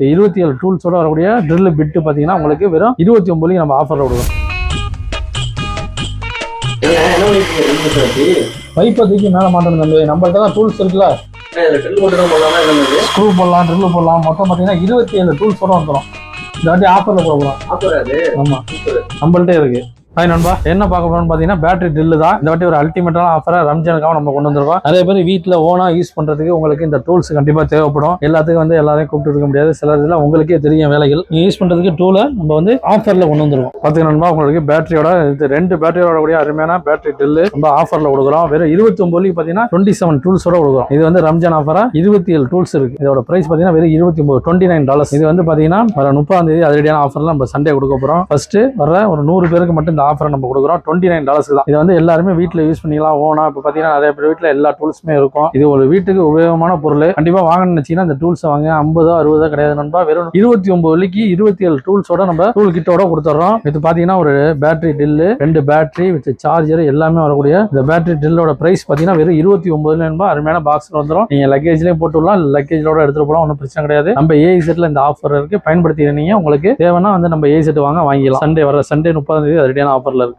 27 டூல்ஸோட வரக்கூடிய ட்ரில் பிட்டு பார்த்தீங்கன்னா உங்களுக்கு வெறும் 29 நம்ம ஆஃபரில் கொடுக்குறோம். பைப்பை தூக்கி மேலே மாட்டணும் தம்பி, நம்மள்ட்ட தான் டூல்ஸ் இருக்குல்ல, ஸ்க்ரூ போடலாம், ட்ரில் போடலாம். மொத்தம் பார்த்தீங்கன்னா 27 டூல்ஸோட வந்துடும். இந்த வாட்டி ஆஃபரில் போடலாம். ஆமாம், நம்மள்ட்டே இருக்கு. ஹாய் நண்பா, என்ன பார்க்க போறோம்னு பார்த்தீங்கன்னா பேட்டரி ட்ரில் தான். இந்த வாட்டி ஒரு அல்டிமேட்டான ஆஃபரை ரம்ஜானுக்காக நம்ம கொண்டு வந்திருக்கோம். நிறைய பேர் வீட்டில் ஓனா யூஸ் பண்றதுக்கு உங்களுக்கு இந்த டூல்ஸ் கண்டிப்பாக தேவைப்படும். எல்லாத்துக்கும் வந்து எல்லாரையும் கூப்பிட்டு இருக்க முடியாது. சில இதில் உங்களுக்கே தெரியும் வேலைகள் யூஸ் பண்றதுக்கு டூலை நம்ம வந்து ஆஃபர்ல கொண்டு வந்துருக்கோம். பார்த்தீங்கன்னா நண்பா, உங்களுக்கு பேட்டரியோட இது 2 பேட்டரியோட கூடிய அருமையான பேட்டரி ட்ரில் நம்ம ஆஃபர்ல கொடுக்குறோம். வெறும் 29 பார்த்தீங்கன்னா 27 டூல்ஸோட கொடுக்குறோம். இது வந்து ரம்ஜான் ஆஃபரா 27 டூல்ஸ் இருக்கு. இதோட பிரைஸ் பார்த்தீங்கன்னா வெறும் $29. இது வந்து பார்த்தீங்கன்னா வர 30ஆம் தேதி அதிரடியான ஆஃபர்ல நம்ம சண்டே கொடுக்க போறோம். ஃபர்ஸ்ட் வர ஒரு 100 பேருக்கு மட்டும் இந்த ஆஃபரை நம்ம கொடுக்குறோம். $29 தான். இது வந்து எல்லாருமே வீட்டில் யூஸ் பண்ணிக்கலாம். ஓனா இப்போ பார்த்தீங்கன்னா நிறைய பேர் வீட்டில் எல்லா டூல்ஸுமே இருக்கும். இது ஒரு வீட்டுக்கு உபயோகமான பொருள். கண்டிப்பாக வாங்கணும்னு நினைச்சீங்கன்னா இந்த டூல்ஸை வாங்க. 50 60 கிடையாது நண்பா, வெறும் 29 27 டூல்ஸோட நம்ம டூல் கிட்டோட கொடுத்துறோம். இது பார்த்தீங்கன்னா ஒரு battery drill, 2 battery with charger எல்லாமே வரக்கூடிய இந்த பேட்டரி ட்ரில்லோட பிரைஸ் பார்த்தீங்கன்னா வெறும் 29 நண்பா. அருமையான பாக்ஸ்ல வந்துடும். நீங்க லக்கேஜ்லேயும் போட்டுடலாம், லக்கேஜோட எடுத்துட்டு போகலாம், ஒன்றும் பிரச்சனை கிடையாது. நம்ம ஏஇசெட்ல இந்த ஆஃபர் இருக்கு, பயன்படுத்தினீங்க. உங்களுக்கு தேவைன்னா வந்து நம்ம ஏஇசெட் வாங்கிக்கலாம். சண்டே வர சண்டே 30ஆம் தேதி அதிரடியான ஆஃபர்ல இருக்கு.